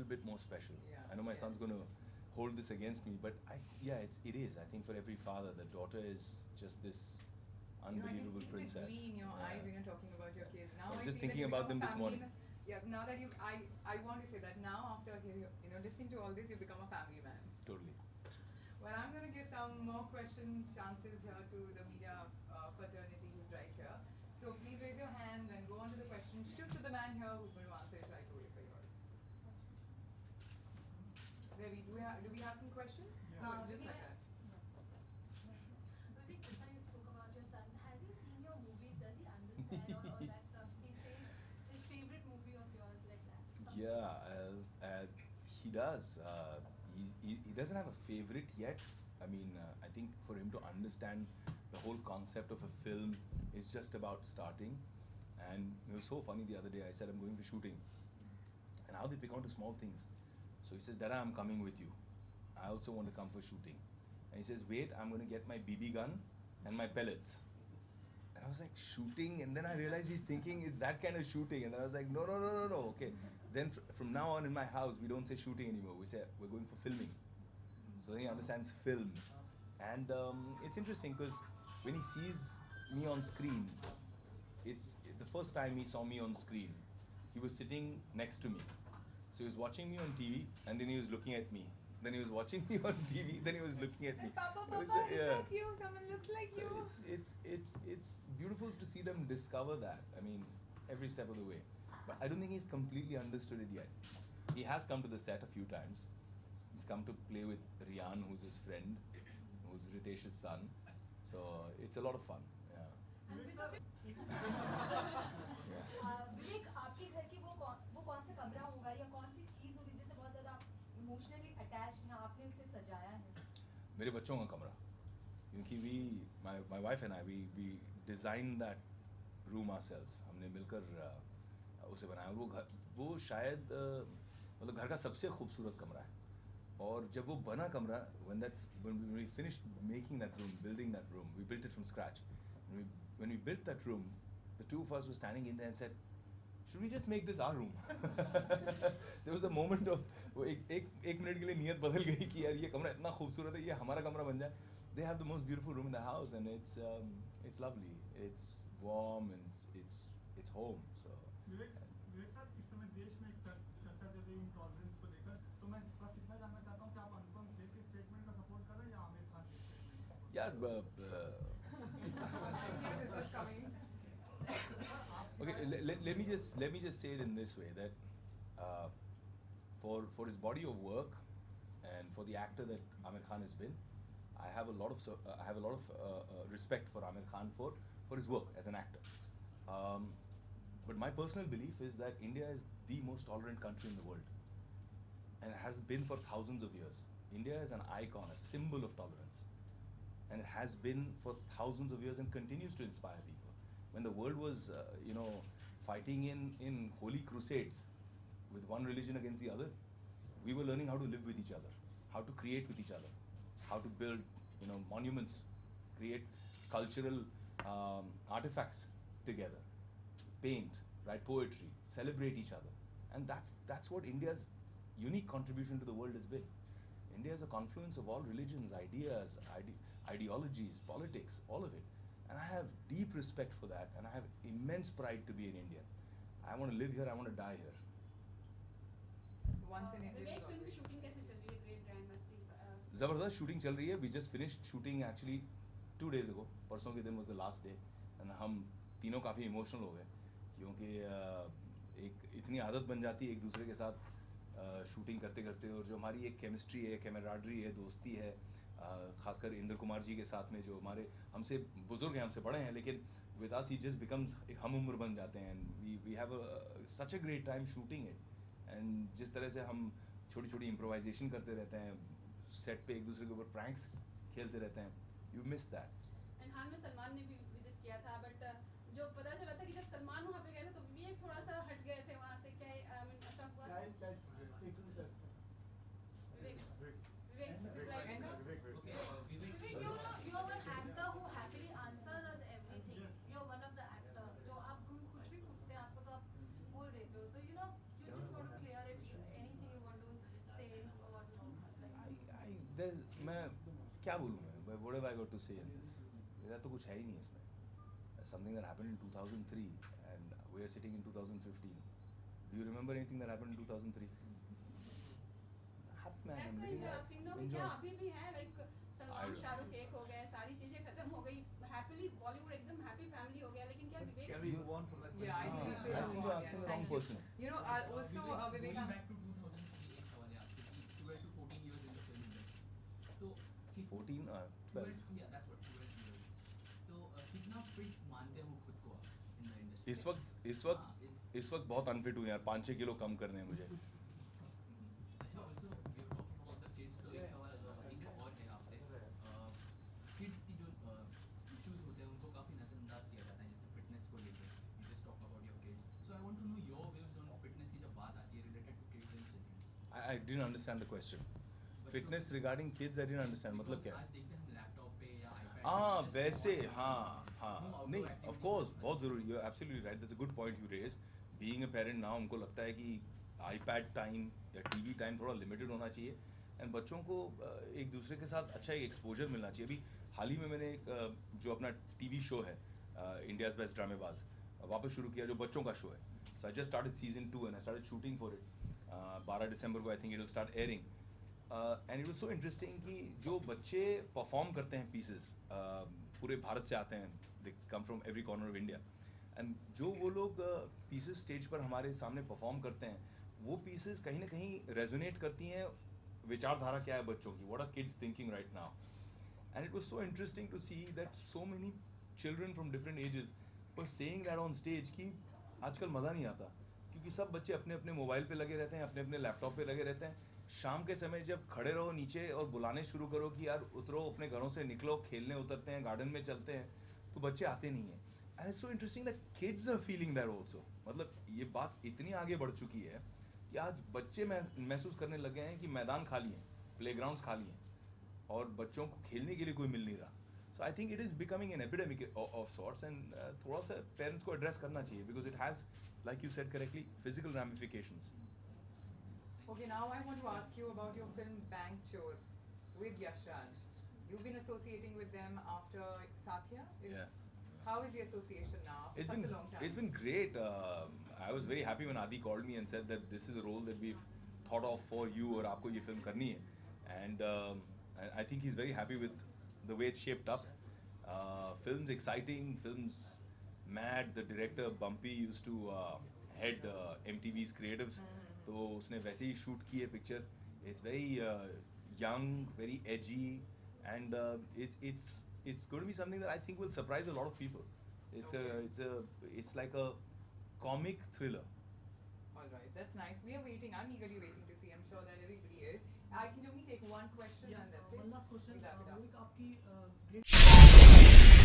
little bit more special. Yeah. I know my Yes. son's going to hold this against me, but it is. I think for every father, the daughter is just this unbelievable I can see princess. the glee in your Yeah. eyes when you're talking about your kids. Now I was I just feel thinking that you about become them a this family morning. Yeah, now that I want to say that now after listening to all this, you become a family man. Totally. Well, I'm going to give some more question chances here to the media fraternity who's right here. So please raise your hand and go on to the question. Shoot to the man here who's going to answer it right away for you all. Do we have some questions? Yeah. No, just like that. Vivek, just now you spoke about your son. Has he seen your movies? Does he understand all that stuff? He says his favorite movie of yours like that. Something. Yeah, he does. He doesn't have a favorite yet. I mean, I think for him to understand the whole concept of a film is just about starting. And it was so funny the other day. I said I'm going for shooting, and how they pick on to small things. So he says, "Dada, I'm coming with you. I also want to come for shooting." And he says, "Wait, I'm going to get my BB gun and my pellets." And I was like, shooting? And then I realized he's thinking it's that kind of shooting. And then I was like, no, no, no, no, no. Okay. Then from now on in my house, we don't say shooting anymore. We say we're going for filming. So he understands film. And it's interesting because when he sees me on screen, it's the first time he saw me on screen. He was sitting next to me. So he was watching me on TV and then he was looking at me. Then he was watching me on TV, then he was looking at me. And Papa, It was, Papa, yeah. look you, someone looks like So you. it's beautiful to see them discover that. I mean, every step of the way. But I don't think he's completely understood it yet. He has come to the set a few times. He's come to play with Rian, who's his friend, who's Ritesh's son. So it's a lot of fun. Yeah. And which of विवेक, आपके घर की वो कौन सा कमरा होगा या कौन सी चीज होगी जिससे बहुत ज्यादा इमोशनली अटैच्ड हैं, आपने उसे सजाया है? मेरे बच्चों का कमरा, क्योंकि my wife and I we designed that room ourselves. हमने मिलकर उसे बनाया और वो शायद मतलब घर का सबसे खूबसूरत कमरा है. और जब वो बना कमरा, when we finished making that room, building that room, we built it from scratch. When we built that room, the two of us were standing in there and said, should we just make this our room? There was a moment of एक minute के लिए नियत बदल गई कि यार ये कमरा इतना खूबसूरत है, ये हमारा कमरा बन जाए. They have the most beautiful room in the house and it's lovely. It's warm and it's home. So Vivek sir, इस समय देश में एक चर्चा चल रही है इंटॉलरेंस को लेकर, तो मैं बस इतना जानना चाहता हूँ कि आप अनुपम खेर के स्टेटमेंट का सपोर्ट कर रहे हैं या आमिर खान के स्टेटमेंट? यार This is coming. okay, let me just say it in this way that for his body of work and for the actor that Aamir Khan has been, I have a lot of respect for Aamir Khan for his work as an actor. But my personal belief is that India is the most tolerant country in the world, and it has been for thousands of years. India is an icon, a symbol of tolerance, and it has been for thousands of years and continues to inspire people. When the world was, fighting in holy crusades with one religion against the other, we were learning how to live with each other, how to create with each other, how to build, monuments, create cultural artifacts together, paint, write poetry, celebrate each other, and that's what India's unique contribution to the world has been. India is a confluence of all religions, ideas, ideologies, politics, all of it. And I have deep respect for that, and I have immense pride to be an Indian. I want to live here, I want to die here. Once in India. Vivek film की shooting कैसे चल रही है? Great grand मस्ती ज़बरदस्त shooting चल रही है. We just finished shooting actually 2 days ago. परसों के दिन was the last day, and हम तीनों काफ़ी इमोशनल हो गए क्योंकि एक इतनी आदत बन जाती है एक दूसरे के साथ शूटिंग करते करते, और जो हमारी एक केमिस्ट्री है, कैमराडरी है, दोस्ती है, खासकर इंद्र कुमार जी के साथ में जो हमारे हमसे बुजुर्ग हैं, हमसे बड़े हैं, लेकिन विद अस ही जस्ट बिकम्स एक हम उम्र बन जाते हैं. And we have such a great time shooting it. And जिस तरह से हम छोटी छोटी इम्प्रोवाइजेशन करते रहते हैं सेट पे, एक दूसरे के ऊपर प्रैंक्स खेलते रहते हैं, यू मिस दैट. एंड हाल में सलमान ने भी विजिट किया था, बट जो पता चला था कि जब सलमान वहाँ पे गए थे तो विवेक थोड़ा सा हट गए थे वहाँ से. क्या ऐसा हुआ? विवेक Vivek, you're an actor who happily answers us everything. Yes. You're one of the actor. जो आप हम कुछ भी पूछते हैं आपको तो आप बोल देते हो. तो you just want to clear it. Anything you want मैं क्या बोलूँ मैं what have I got to say in this? मेरा तो कुछ है ही नहीं इसमें. Something that happened in 2003 and we are sitting in 2015. Do you remember anything that happened in 2003? Happy man, I'm That's why living you're life. asking now कि Enjoy. क्या अभी भी है like I Salman don't Shahrukh know. एक हो गए सारी चीजें खत्म हो गई happily Bollywood एकदम happy family हो गया लेकिन क्या विवेक Can we move on from that question? Yeah, I think we I should think move you're on, asking yes, the wrong thank you. person. You know, also Vivek, Going back to 2003 एक सवाल है आपसे कि 12 to 14 years in the film industry. तो 14 12. Yeah, that's what 12 years. तो कितना fit मानते हो खुद को आप in the industry? इस वक्त बहुत अनफिट हूँ यार. 5-6 किलो कम करने हैं मुझे. अच्छा, also we are talking about the kids. तो एक सवाल एक और है आपसे. Kids की जो issues होते हैं उनको काफी नजरअंदाज किया जाता है जैसे fitness को लेकर. You just talk about your kids. So I want to know your views on fitness की जब बात आती है related to kids and children. I didn't understand the question. Fitness regarding kids I didn't understand. मतलब क्या है? आज देखते हैं हम लैपटॉप पे या iPad हाँ पे वैसे just हाँ नहीं of course बहुत ज़रूरी. You're absolutely right. That's a good point you raise. Being a parent now हमको लगता है कि iPad time या TV time थोड़ा limited होना चाहिए and बच्चों को एक दूसरे के साथ अच्छा एक exposure मिलना चाहिए. अभी हाल ही में मैंने एक जो अपना TV शो है India's Best ड्रामेबाज वापस शुरू किया जो बच्चों का शो है. So I just started season 2 and I started shooting for it. 12 दिसंबर को I think it will start airing. And it was so interesting कि जो बच्चे परफॉर्म करते हैं पीसेस पूरे भारत से आते हैं. They come from every corner of India. And जो वो लोग पीसेस स्टेज पर हमारे सामने परफॉर्म करते हैं वो पीसेस कहीं ना कहीं रेजोनेट करती हैं विचारधारा क्या है बच्चों की. What are kids thinking right now. And it was so interesting to see that so many children from different ages were saying that on stage कि आजकल मज़ा नहीं आता क्योंकि सब बच्चे अपने अपने मोबाइल पे लगे रहते हैं, अपने अपने लैपटॉप पे लगे रहते हैं. शाम के समय जब खड़े रहो नीचे और बुलाने शुरू करो कि यार उतरो, अपने घरों से निकलो, खेलने उतरते हैं, गार्डन में चलते हैं, तो बच्चे आते नहीं हैं. And it's so interesting that kids are feeling that also. मतलब ये बात इतनी आगे बढ़ चुकी है कि आज बच्चे महसूस करने लगे हैं कि मैदान खाली हैं, प्लेग्राउंड्स खाली हैं और बच्चों को खेलने के लिए कोई मिल नहीं रहा. So I think it is becoming an epidemic of sorts and थोड़ा सा पेरेंट्स को एड्रेस करना चाहिए because it has like you said correctly physical ramifications. Okay, now I want to ask you about your film Bank Chor with Yash Raj. You've been associating with them after Sakya? Yeah. How is the association now after It's such been a long time? it's been great. I was very happy when Adi called me and said that this is a role that we've thought of for you और आपको ये film करनी है. And I think he's very happy with the way it's shaped up. Film's exciting, film's mad. The director Bumpy used to head MTV's creatives. तो उसने वैसे ही shoot की है picture. It's very young, very edgy, and it's going to be something that I think will surprise a lot of people. It's like a comic thriller. All right, that's nice. We are waiting. I'm eagerly waiting to see. I'm sure that everybody is. I can only take one question and that's it. One last question. We'll wrap it up. Vivek, आपकी